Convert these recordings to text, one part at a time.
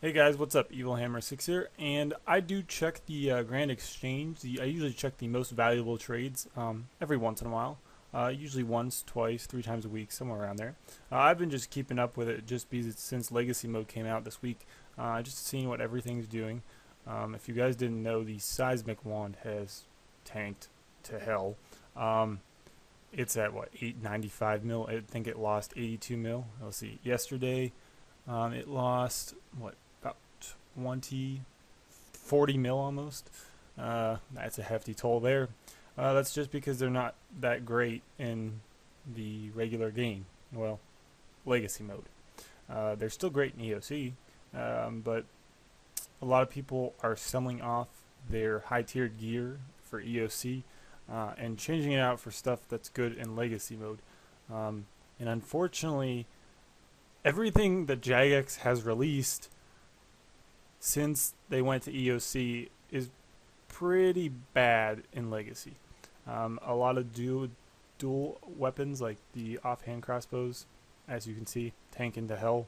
Hey guys, what's up? Evil Hammer 6 here, and I do check the Grand Exchange. I usually check the most valuable trades every once in a while, usually once, twice, 3 times a week, somewhere around there. I've been just keeping up with it just because since Legacy Mode came out this week, just seeing what everything's doing. If you guys didn't know, the Seismic Wand has tanked to hell. Um, it's at what, 895 mil? I think it lost 82 mil. Let's see, yesterday it lost what, about 20, 40 mil almost. That's a hefty toll there. That's just because they're not that great in the regular game. Well, legacy mode. They're still great in EOC, but a lot of people are selling off their high tiered gear for EOC and changing it out for stuff that's good in legacy mode. And unfortunately, everything that Jagex has released since they went to EOC is pretty bad in Legacy. A lot of dual weapons like the offhand crossbows, as you can see, tanking to hell.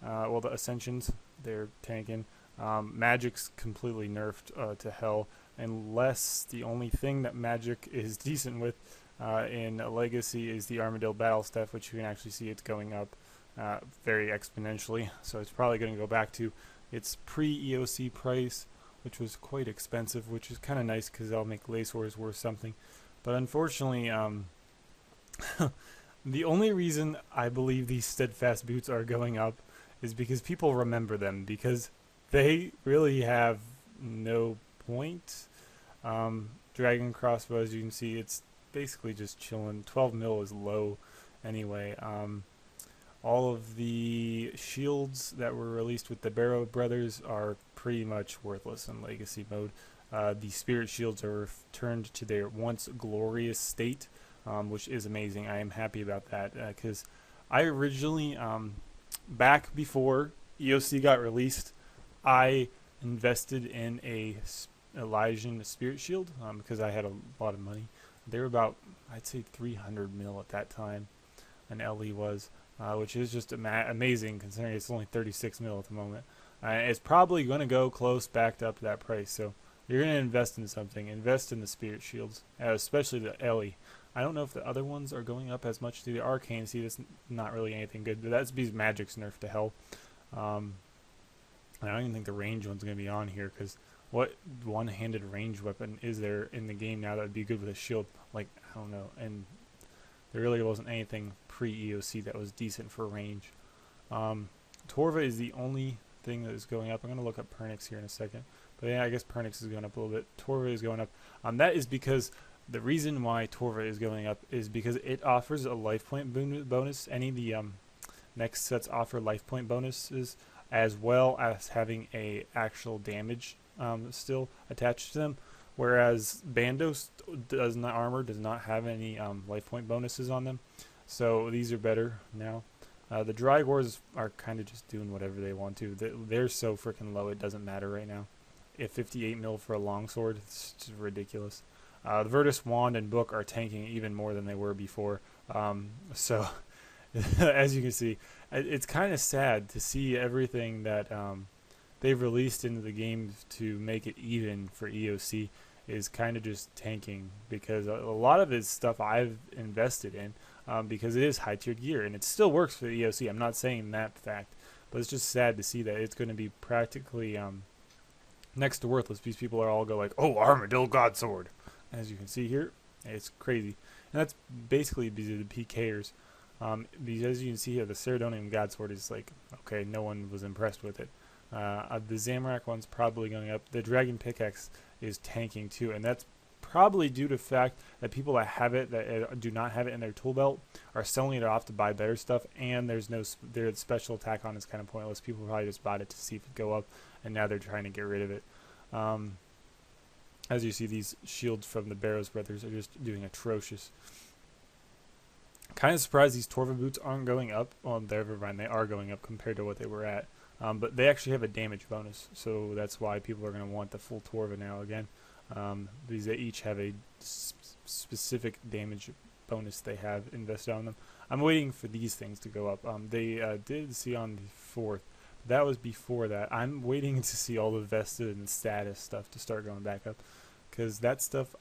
Well, the Ascensions, they're tanking. Magic's completely nerfed to hell, unless the only thing that Magic is decent with in Legacy is the Armadillo Battle Staff, which you can actually see it's going up very exponentially. So it's probably going to go back to its pre-EOC price, which was quite expensive, which is kind of nice because that'll make Lace Wars worth something. But unfortunately, the only reason I believe these steadfast boots are going up is because people remember them, because they really have no point. Dragon crossbow, as you can see, it's basically just chilling. 12 mil is low anyway. All of the shields that were released with the Barrow Brothers are pretty much worthless in Legacy mode. The Spirit Shields are returned to their once glorious state, which is amazing. I am happy about that because I originally, back before EOC got released, I invested in a Elysian Spirit Shield because I had a lot of money. They were about, I'd say, 300 mil at that time, an LE was. Which is just amazing considering it's only 36 mil at the moment. It's probably going to go close back up to that price. So you're going to invest in something. Invest in the Spirit Shields, especially the Ellie. I don't know if the other ones are going up as much. The Arcane, see, that's not really anything good. But that's because Magic's nerfed to hell. I don't even think the range one's going to be on here because what one-handed range weapon is there in the game now that would be good with a shield? Like, I don't know. And there really wasn't anything pre-EOC that was decent for range. Torva is the only thing that is going up. I'm going to look up Pernix here in a second. But yeah, I guess Pernix is going up a little bit. Torva is going up. That is because the reason why Torva is going up is because it offers a life point bonus. Any of the next sets offer life point bonuses, as well as having a actual damage still attached to them. Whereas Bandos armor does not have any life point bonuses on them, so these are better now. The Drygors are kind of just doing whatever they want to. They're so freaking low, it doesn't matter right now. If 58 mil for a longsword, it's just ridiculous. The Virtus Wand and Book are tanking even more than they were before. So, as you can see, it's kind of sad to see everything that they've released into the game to make it even for EOC is kind of just tanking, because a lot of it is stuff I've invested in because it is high tiered gear and it still works for the EOC. I'm not saying that fact, but it's just sad to see that it's going to be practically next to worthless because people are all go like, oh, Armadillo Godsword. As you can see here, it's crazy. And that's basically because of the PKers. Because as you can see here, the Ceridonian Godsword is like, okay, no one was impressed with it. The Zamorak one's probably going up. The Dragon Pickaxe is tanking too, and that's probably due to the fact that people that have it, that do not have it in their tool belt, are selling it off to buy better stuff, and there's no their special attack on is kind of pointless. People probably just bought it to see if it go up, and now they're trying to get rid of it. As you see, these shields from the Barrows Brothers are just doing atrocious. Kind of surprised these Torva boots aren't going up. Well, never mind, they are going up compared to what they were at. But they actually have a damage bonus, so that's why people are going to want the full Torva now again. Because they each have a specific damage bonus they have invested on them. I'm waiting for these things to go up. They did see on the 4th That was before that. I'm waiting to see all the vested and status stuff to start going back up, because that stuff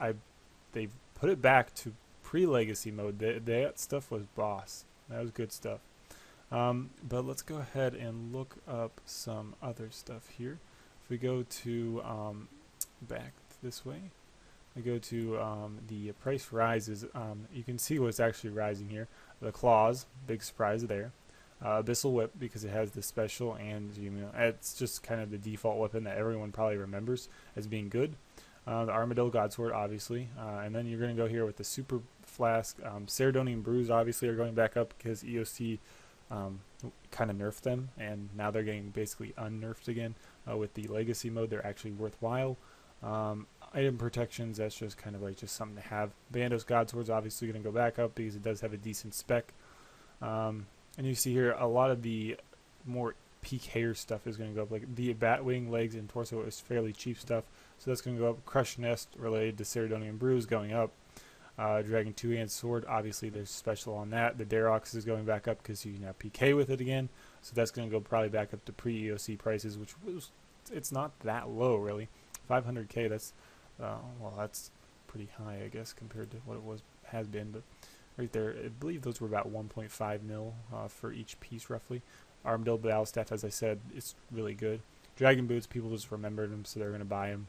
they've put it back to pre-legacy mode. That stuff was boss. That was good stuff. But let's go ahead and look up some other stuff here. If we go to back this way, we go to the price rises. You can see what's actually rising here. The claws, big surprise there. Abyssal Whip, because it has the special, and it's just kind of the default weapon that everyone probably remembers as being good. The Armadillo Godsword, obviously, and then you're going to go here with the Super Flask. Ceridonian Brews, obviously, are going back up because EOC kind of nerfed them, and now they're getting basically unnerfed again. With the Legacy mode, they're actually worthwhile. Item protections, that's just kind of like just something to have. Bandos Godsword's obviously going to go back up because it does have a decent spec. And you see here a lot of the more peak hair stuff is going to go up. Like the Batwing legs and torso is fairly cheap stuff, so that's going to go up. Crush Nest related to Ceridonian Brew is going up. Dragon Two-Hand Sword, obviously there's special on that. The Darox is going back up because you can have PK with it again, so that's going to go probably back up to pre-EOC prices, which was, it's not that low really. 500k, that's well, that's pretty high, I guess, compared to what it has been. But right there, I believe those were about 1.5 mil for each piece roughly. Armadillo Battle Staff, as I said, it's really good. Dragon Boots, people just remembered them, so they're going to buy them.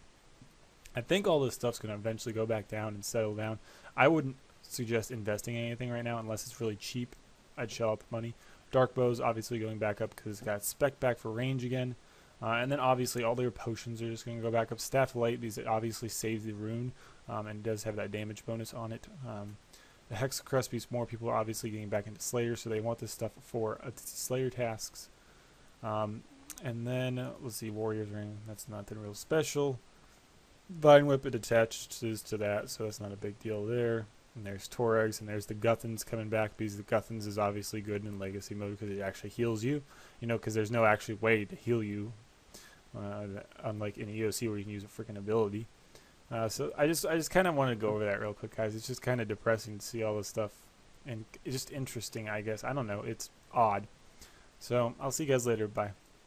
I think all this stuff's going to eventually go back down and settle down. I wouldn't suggest investing in anything right now unless it's really cheap. I'd shell out the money. Dark Bow's obviously going back up because it's got spec back for range again. And then obviously all their potions are just going to go back up. Staff Light, these obviously saves the rune, and does have that damage bonus on it. The Hexacrest piece, more people are obviously getting back into Slayer, so they want this stuff for Slayer tasks. And then, let's see, Warrior's Ring, that's nothing real special. Vine Whip, it attaches to that, so that's not a big deal there. And there's Torregs, and there's the Guthans coming back, because the Guthans is obviously good in Legacy mode because it actually heals you. You know, because there's no actual way to heal you, unlike in EOC where you can use a freaking ability. So I just kind of want to go over that real quick, guys. It's just kind of depressing to see all this stuff, and it's just interesting, I guess. I don't know. It's odd. So I'll see you guys later. Bye.